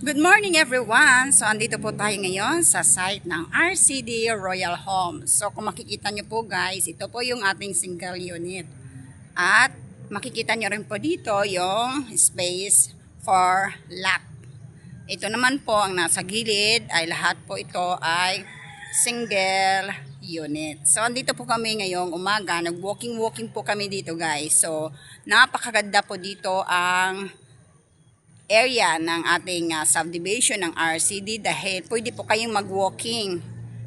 Good morning everyone! So andito po tayo ngayon sa site ng RCD Royal Homes. So kung makikita nyo po guys, ito po yung ating single unit. At makikita nyo rin po dito yung space for lot. Ito naman po ang nasa gilid ay lahat po ito ay single unit. So andito po kami ngayong umaga, nag-walking po kami dito guys. So napakaganda po dito ang area ng ating subdivision ng RCD dahil pwede po kayong mag-walking.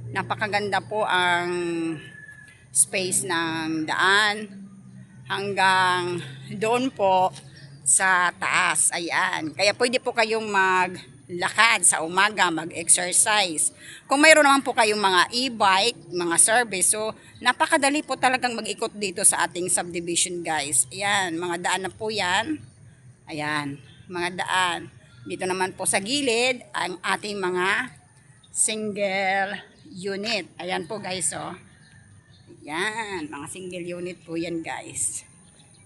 Napakaganda po ang space ng daan hanggang doon po sa taas. Ayan. Kaya pwede po kayong maglakad sa umaga, mag-exercise. Kung mayroon naman po kayong mga e-bike, mga service, so napakadali po talagang mag-ikot dito sa ating subdivision guys. Ayan, mga daan na po yan. Ayan, mga daan. Dito naman po sa gilid, ang ating mga single unit. Ayan po guys, oh. Ayan, mga single unit po yan guys.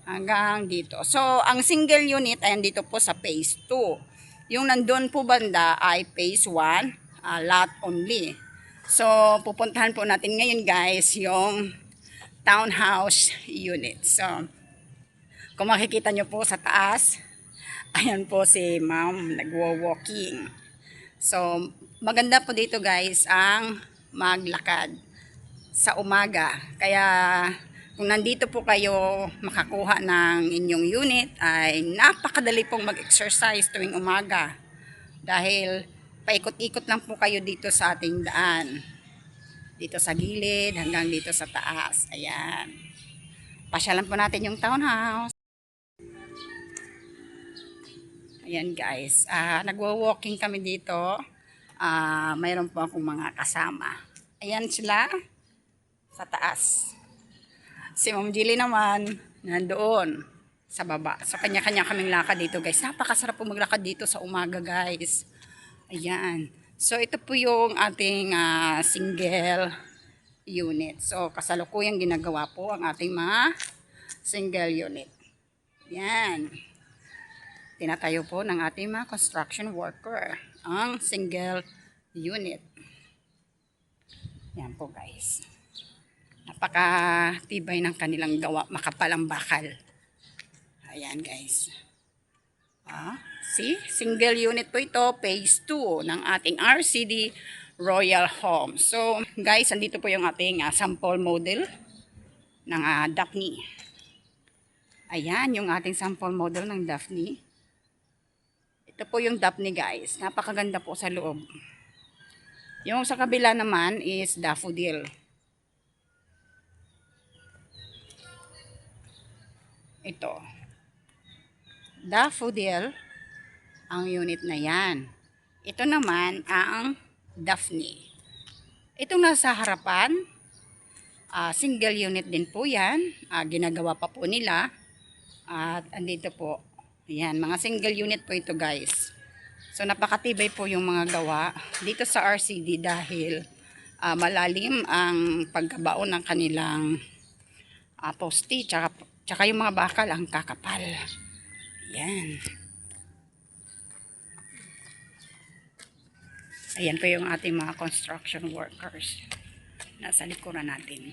Hanggang dito. So, ang single unit, ayan dito po sa phase 2. Yung nandun po banda ay phase 1, lot only. So, pupuntahan po natin ngayon guys, yung townhouse unit. So, kung makikita nyo po sa taas, ayan po si ma'am nagwo-walking. So, maganda po dito guys ang maglakad sa umaga. Kaya, kung nandito po kayo makakuha ng inyong unit, ay napakadali pong mag-exercise tuwing umaga. Dahil, paikot-ikot lang po kayo dito sa ating daan. Dito sa gilid, hanggang dito sa taas. Ayan. Pasyalan po natin yung townhouse. Ayan guys, nagwo-walking kami dito. Mayroon po akong mga kasama. Ayan sila sa taas. Si Ma'am Jilly naman nandoon sa baba. So kanya-kanya kaming lakad dito guys. Napakasarap po maglakad dito sa umaga guys. Ayan. So ito po yung ating single unit. So kasalukuyang ginagawa po ang ating mga single unit. Ayan. Tinatayo po ng ating mga construction worker ang single unit. Yan po guys. Napakatibay ng kanilang gawa, makapalang bakal. Ayan guys. See? Single unit po ito, phase 2 ng ating RCD Royal Home. So guys, andito po yung ating sample model ng Daphne. Ayan, yung ating sample model ng Daphne. Ito po yung Daphne guys. Napakaganda po sa loob. Yung sa kabila naman is daffodil. Ito. Daffodil ang unit na yan. Ito naman ang Daphne. Itong nasa harapan, single unit din po yan. Ginagawa pa po nila. At andito po. Ayan, mga single unit po ito guys. So napakatibay po yung mga gawa dito sa RCD dahil malalim ang pagkabaon ng kanilang poste tsaka yung mga bakal ang kakapal. Ayan. Ayan po yung ating mga construction workers. Nasa likuran natin.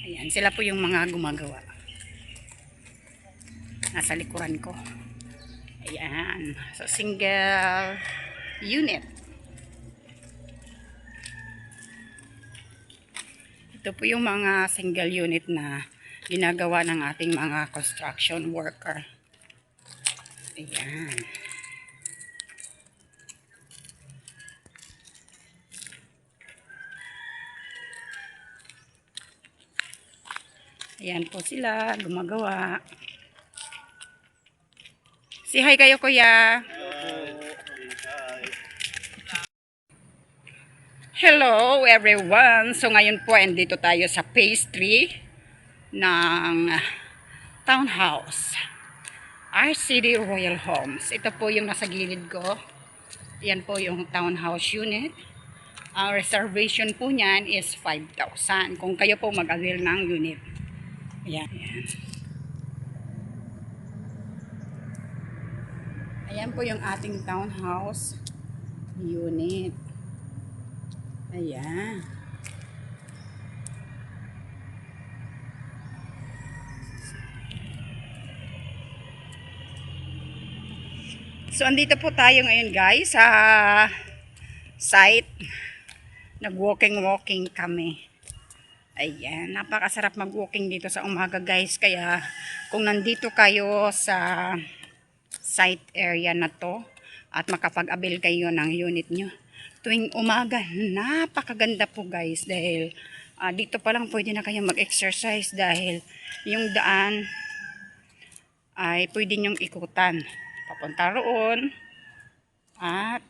Ayan, sila po yung mga gumagawa. Nasa likuran ko. Ayan. So, single unit. Ito po yung mga single unit na ginagawa ng ating mga construction worker. Ayan. Ayan po sila, gumagawa. Si hi kayo kuya. Hello everyone. So ngayon po andito tayo sa phase 3 ng townhouse. RCD Royal Homes. Ito po yung nasa gilid ko. Yan po yung townhouse unit. Ang reservation po niyan is 5,000 kung kayo po mag-avail ng unit. Ayan. Ayan. Ayan po yung ating townhouse unit. Ayan. So, andito po tayo ngayon guys sa site. Nag-walking kami. Ayan, napakasarap mag-walking dito sa umaga guys. Kaya kung nandito kayo sa site area na to at makapag-avail kayo ng unit nyo tuwing umaga, napakaganda po guys. Dahil dito pa lang pwede na kayo mag-exercise dahil yung daan ay pwede nyong ikutan. Papunta roon at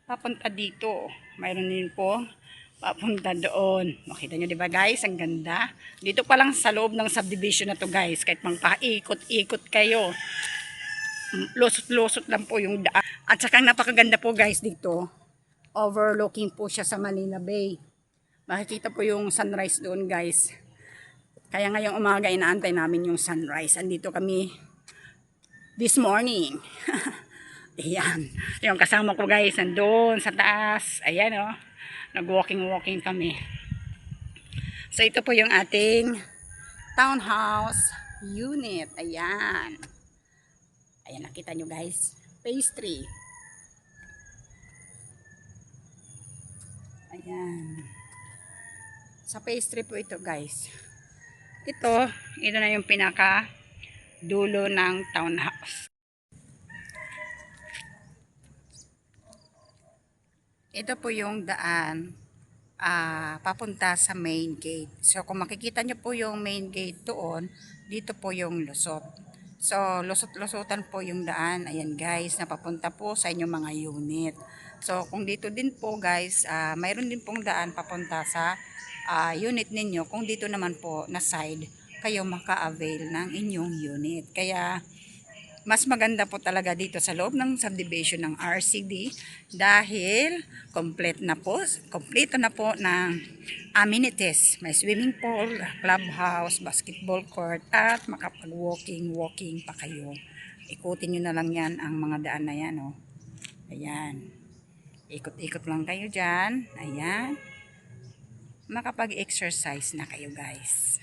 papunta dito. Mayroon din po papunta doon. Makita nyo diba guys, ang ganda. Dito pa lang sa loob ng subdivision na to guys, kahit mang paikot-ikot kayo, lusot-lusot lang po yung daan. At saka napakaganda po guys dito. Overlooking po siya sa Manila Bay. Makikita po yung sunrise doon guys. Kaya ngayong umaga inaantay namin yung sunrise. Andito kami this morning. Ayan. Yung kasama ko guys, nandun sa taas. Ayan o. Nag-walking kami. So ito po yung ating townhouse unit. Ayan. Ayan, nakita nyo guys. Pastry. Ayan. Sa pastry po ito guys. Ito na yung pinaka dulo ng townhouse. Ito po yung daan papunta sa main gate. So kung makikita nyo po yung main gate doon, dito po yung lusot. So lusot-lusotan po yung daan. Ayan guys, napapunta po sa inyong mga unit. So kung dito din po guys, mayroon din pong daan papunta sa unit ninyo. Kung dito naman po na side, kayo maka-avail ng inyong unit. Kaya mas maganda po talaga dito sa loob ng subdivision ng RCD dahil kompleto na po ng amenities. May swimming pool, clubhouse, basketball court at makapag-walking pa kayo. Ikutin nyo na lang yan ang mga daan na yan. Oh. Ayan. Ikot-ikot lang kayo dyan. Ayan. Makapag-exercise na kayo guys.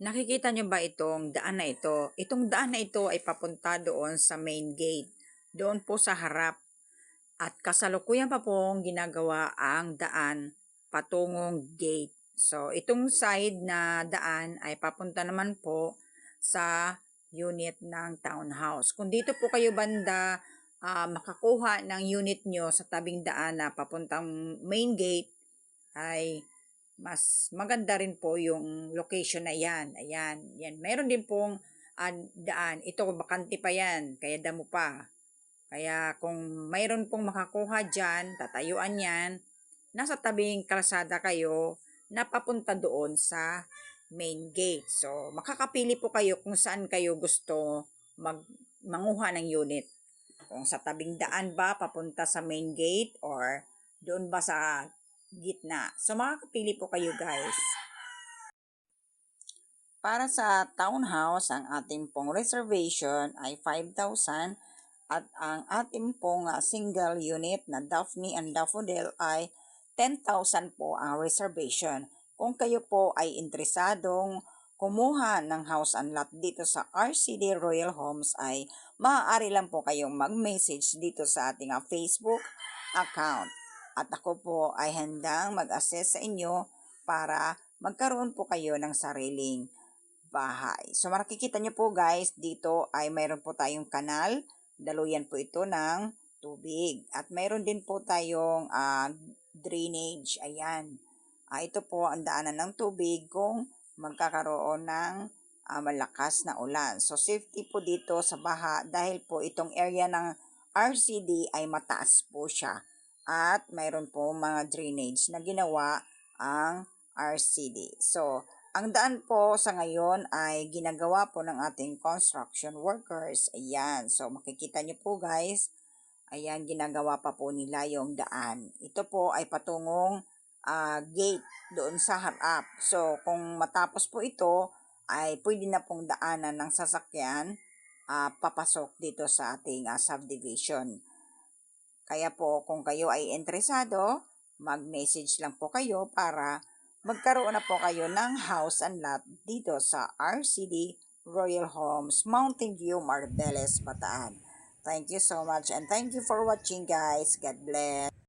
Nakikita nyo ba itong daan na ito? Itong daan na ito ay papunta doon sa main gate. Doon po sa harap. At kasalukuyan pa pong ginagawa ang daan patungong gate. So, itong side na daan ay papunta naman po sa unit ng townhouse. Kung dito po kayo banda makakuha ng unit nyo sa tabing daan na papuntang main gate, ay mas maganda rin po yung location na yan. Ayan, yan. Meron din pong daan. Ito, bakante pa yan. Kaya damo pa. Kaya kung mayroon pong makakuha dyan, tatayuan yan, nasa tabing kalsada kayo, napapunta doon sa main gate. So, makakapili po kayo kung saan kayo gusto manguha ng unit. Kung sa tabing daan ba, papunta sa main gate, or doon ba sa gitna. So, makakapili po kayo guys. Para sa townhouse, ang ating pong reservation ay 5,000 at ang ating pong single unit na Daphne and Daffodil ay 10,000 po ang reservation. Kung kayo po ay interesadong kumuha ng house and lot dito sa RCD Royal Homes, ay maaari lang po kayong mag-message dito sa ating Facebook account. At ako po ay handang mag-assess sa inyo para magkaroon po kayo ng sariling bahay. So makikita nyo po guys, dito ay mayroon po tayong kanal. Daluyan po ito ng tubig. At mayroon din po tayong drainage. Ayan. Ito po ang daanan ng tubig kung magkakaroon ng malakas na ulan. So safety po dito sa baha dahil po itong area ng RCD ay mataas po siya. At mayroon po mga drainage na ginawa ang RCD. So, ang daan po sa ngayon ay ginagawa po ng ating construction workers. Ayan. So, makikita nyo po guys. Ayan, ginagawa pa po nila yung daan. Ito po ay patungong gate doon sa harap. So, kung matapos po ito, ay pwede na pong daanan ng sasakyan papasok dito sa ating subdivision. Kaya po kung kayo ay interesado, mag-message lang po kayo para magkaroon na po kayo ng house and lot dito sa RCD Royal Homes, Mountain View, Marbeles, Bataan. Thank you so much and thank you for watching guys. God bless.